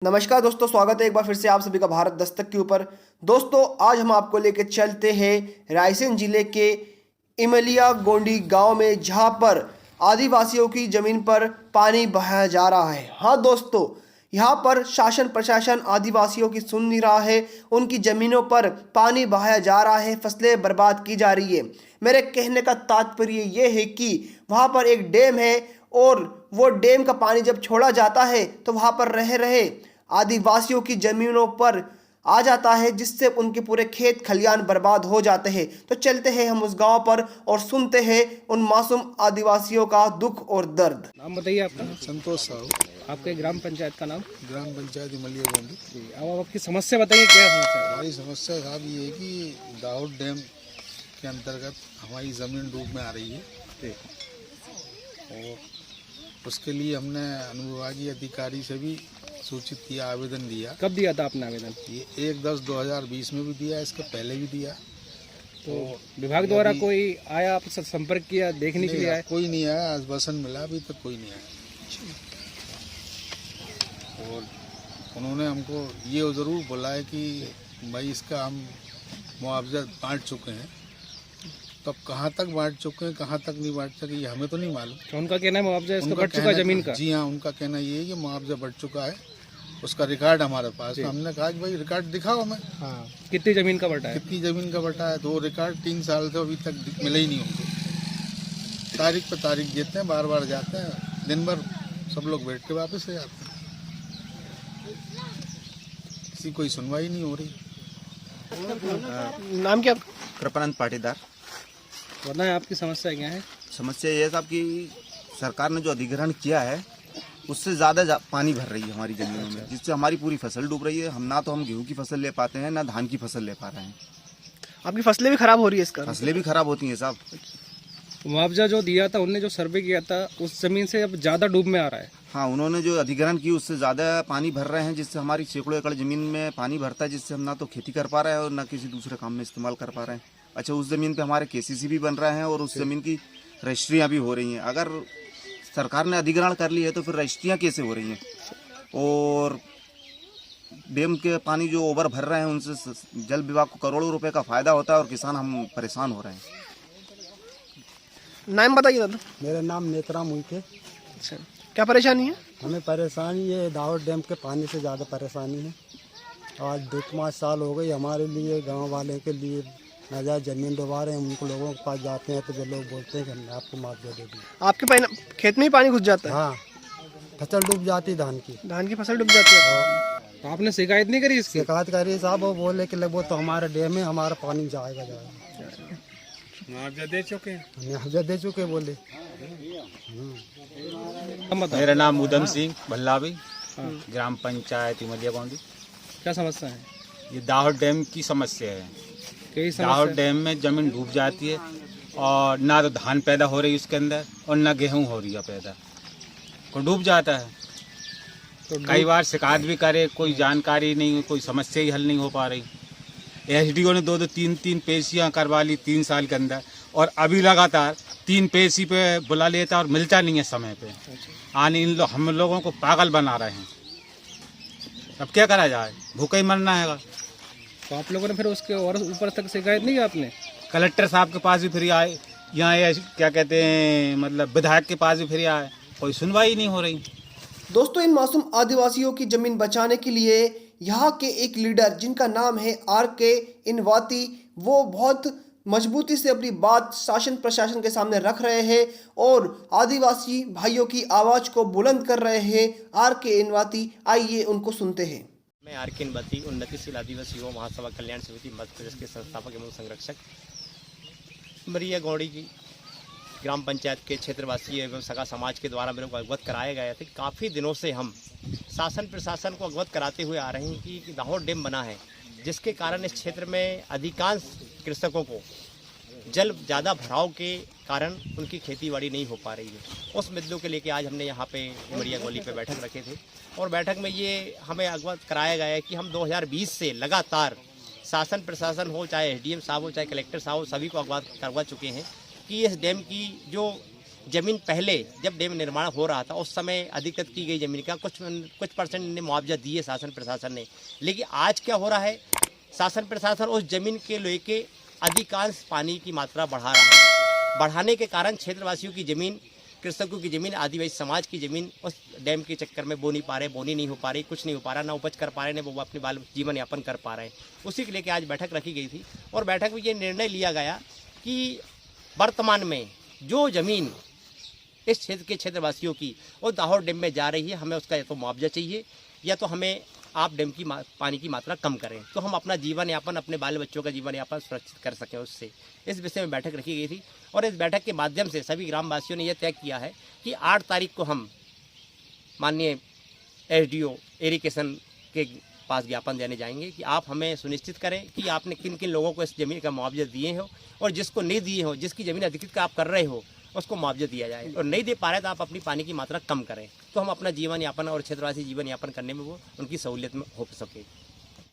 नमस्कार दोस्तों, स्वागत है एक बार फिर से आप सभी का भारत दस्तक के ऊपर। दोस्तों, आज हम आपको लेके चलते हैं रायसेन जिले के इमलिया गोंडी गांव में, जहां पर आदिवासियों की जमीन पर पानी बहाया जा रहा है। हाँ दोस्तों, यहाँ पर शासन प्रशासन आदिवासियों की सुन नहीं रहा है। उनकी जमीनों पर पानी बहाया जा रहा है, फसलें बर्बाद की जा रही है। मेरे कहने का तात्पर्य ये है कि वहाँ पर एक डैम है और वो डैम का पानी जब छोड़ा जाता है तो वहाँ पर रह रहे आदिवासियों की जमीनों पर आ जाता है, जिससे उनके पूरे खेत खलियान बर्बाद हो जाते हैं। तो चलते हैं हम उस गांव पर और सुनते हैं उन मासूम आदिवासियों का दुख और दर्द। नाम बताइए आपका। संतोष साहू, आपके ग्राम पंचायत का नाम। ग्राम पंचायत इमलिया गोंडी। जी, अब आपकी समस्या बताइए, क्या समस्या है? हमारी समस्या साहब ये है कि दाऊद डैम के अंतर्गत हमारी ज़मीन डूब में आ रही है जी। और उसके लिए हमने अनुविभागीय अधिकारी से भी सूचित किया, आवेदन दिया। कब दिया था आपने आवेदन? ये 1/10/2020 में भी दिया, इसके पहले भी दिया। तो विभाग द्वारा कोई आया, आपसे संपर्क किया, देखने के लिए आया? कोई नहीं आया, आश्वासन मिला, अभी तक कोई नहीं आया। और उन्होंने हमको ये ज़रूर बोला है कि भाई इसका हम मुआवजा बांट चुके हैं। तो अब कहाँ तक बांट चुके हैं, कहाँ तक नहीं बांट सके, ये हमें तो नहीं मालूम। तो उनका कहना है मुआवजा इसका उनका बढ़ चुका है जमीन का? जी हाँ, उनका कहना ये है कि मुआवजा बढ़ चुका है, उसका रिकॉर्ड हमारे पास। तो हमने कहा कि भाई रिकॉर्ड दिखाओ हमें। हाँ, कितनी जमीन का बटा है? कितनी जमीन का बटा है? तो वो रिकॉर्ड 3 साल से अभी तक मिले ही नहीं होंगे। तारीख पे तारीख देते हैं, बार बार जाते हैं, दिन भर सब लोग बैठ के वापस आ जाते हैं। किसी कोई सुनवाई नहीं हो रही। नाम क्या? कृपानंद पाटीदार। बताएं आपकी समस्या क्या है? समस्या ये है साहब कि सरकार ने जो अधिग्रहण किया है उससे ज़्यादा पानी भर रही है हमारी ज़मीनों में, जिससे हमारी पूरी फसल डूब रही है। हम गेहूं की फसल ले पाते हैं, ना धान की फसल ले पा रहे हैं। आपकी फसलें भी खराब हो रही है इसका? फसलें भी खराब होती हैं साहब। मुआवजा जो दिया था, उनने जो सर्वे किया था, उस जमीन से अब ज़्यादा डूब में आ रहा है। हाँ, उन्होंने जो अधिग्रहण की उससे ज़्यादा पानी भर रहे हैं, जिससे हमारी सैकड़ों एकड़ ज़मीन में पानी भरता है, जिससे हम ना तो खेती कर पा रहे हैं और ना किसी दूसरे काम में इस्तेमाल कर पा रहे हैं। अच्छा, उस ज़मीन पे हमारे केसीसी भी बन रहे हैं और उस ज़मीन की रजिस्ट्रियाँ भी हो रही हैं। अगर सरकार ने अधिग्रहण कर ली है तो फिर रजिस्ट्रियाँ कैसे हो रही हैं? और डैम के पानी जो ओवर भर रहे हैं, उनसे जल विभाग को करोड़ों रुपए का फायदा होता है और किसान हम परेशान हो रहे हैं। नाम बताइए दादा। मेरा नाम नेतराम हुई थे। अच्छा, क्या परेशानी है? हमें परेशानी है, दाऊद डैम के पानी से ज़्यादा परेशानी है। आज 2-5 साल हो गई हमारे लिए, गांव वाले के लिए नाजायज ज़मीन डुबा रहे हैं। उनको लोगों के पास जाते हैं तो वो लोग बोलते हैं कि हमने आपको मुआवजा दे दिया। आपके खेत में ही पानी घुस जाता है? हाँ, फसल डूब जाती, धान की फसल डूब जाती है। तो आपने शिकायत नहीं करी इसकी? शिकायत करी साहब, वो बोले कि वो तो हमारा डैम है, हमारा पानी जाएगा। मुआवजा दे चुके हैं? मुआवजा दे चुके बोले। मेरा नाम उदम सिंह भल्लावी, ग्राम पंचायत इमलिया गोंडी। क्या समस्या है? ये दाहोद डैम की समस्या है। कई दाहोद समस्या? डैम में जमीन डूब जाती है और ना तो धान पैदा हो रही है उसके अंदर और ना गेहूं हो रही है पैदा, को डूब जाता है। तो कई बार शिकायत भी करे, कोई जानकारी नहीं, कोई समस्या ही हल नहीं हो पा रही। एसडीओ ने 2-2, 3-3 पेशियाँ करवा ली 3 साल के अंदर, और अभी लगातार 3 पेशी पे बुला लेता और मिलता नहीं है समय पे। आने हम लोगों को पागल बना रहे हैं। अब क्या करा जाए, भूखे ही मरना है। तो आप लोगों ने फिर उसके और ऊपर तक शिकायत नहीं की आपने? कलेक्टर साहब के पास भी फिर आए, यहाँ क्या कहते हैं, मतलब विधायक के पास भी फिर आए, कोई सुनवाई नहीं हो रही। दोस्तों, इन मासूम आदिवासियों की जमीन बचाने के लिए यहाँ के एक लीडर, जिनका नाम है RK इनवाती, वो बहुत मजबूती से अपनी बात शासन प्रशासन के सामने रख रहे हैं और आदिवासी भाइयों की आवाज़ को बुलंद कर रहे हैं। RK इनवाती, आइए उनको सुनते हैं। मैं RK इनवाती, उन्नतिशील आदिवासी युवा महासभा कल्याण समिति मध्य प्रदेश के संस्थापक एवं संरक्षक इमलिया गोंडी की ग्राम पंचायत के क्षेत्रवासी एवं सगा समाज के द्वारा मेरे को अवगत कराया गया था। काफ़ी दिनों से हम शासन प्रशासन को अवगत कराते हुए आ रहे हैं कि दाहोद डैम बना है, जिसके कारण इस क्षेत्र में अधिकांश कृषकों को जल ज़्यादा भराव के कारण उनकी खेतीबाड़ी नहीं हो पा रही है। उस मुद्दों के लेके आज हमने यहाँ पे इमलिया गोली पे बैठक रखे थे और बैठक में ये हमें अवगत कराया गया है कि हम 2020 से लगातार शासन प्रशासन हो, चाहे SDM साहब हो, चाहे कलेक्टर साहब हो, सभी को अवगत करवा चुके हैं कि इस डैम की जो जमीन पहले जब डैम निर्माण हो रहा था उस समय अधिकृत की गई जमीन का कुछ परसेंट ने मुआवजा दिए शासन प्रशासन ने, लेकिन आज क्या हो रहा है, शासन प्रशासन उस जमीन के लेके अधिकांश पानी की मात्रा बढ़ा रहा है। बढ़ाने के कारण क्षेत्रवासियों की ज़मीन, कृषकों की ज़मीन, आदिवासी समाज की ज़मीन उस डैम के चक्कर में बो नहीं पा रहे, बोनी नहीं हो पा रही, कुछ नहीं हो पा रहा, ना उपज कर पा रहे, ना वो अपने बाल जीवन यापन कर पा रहे हैं। उसी के लेके आज बैठक रखी गई थी और बैठक में ये निर्णय लिया गया कि वर्तमान में जो ज़मीन इस क्षेत्र के क्षेत्रवासियों की और दाहोद डैम में जा रही है, हमें उसका या तो मुआवजा चाहिए या तो हमें आप डैम की पानी की मात्रा कम करें, तो हम अपना जीवन यापन, अपने बाल बच्चों का जीवन यापन सुरक्षित कर सकें। उससे इस विषय में बैठक रखी गई थी और इस बैठक के माध्यम से सभी ग्रामवासियों ने यह तय किया है कि 8 तारीख को हम माननीय SDO इरिगेशन के पास ज्ञापन देने जाएंगे कि आप हमें सुनिश्चित करें कि आपने किन किन लोगों को इस ज़मीन का मुआवजा दिए हो और जिसको नहीं दिए हो, जिसकी ज़मीन अधिकृत का आप कर रहे हो, उसको मुआवजा दिया जाए, और नहीं दे पा रहे तो आप अपनी पानी की मात्रा कम करें, तो हम अपना जीवन यापन और क्षेत्रवासी जीवन यापन करने में वो उनकी सहूलियत में हो सके।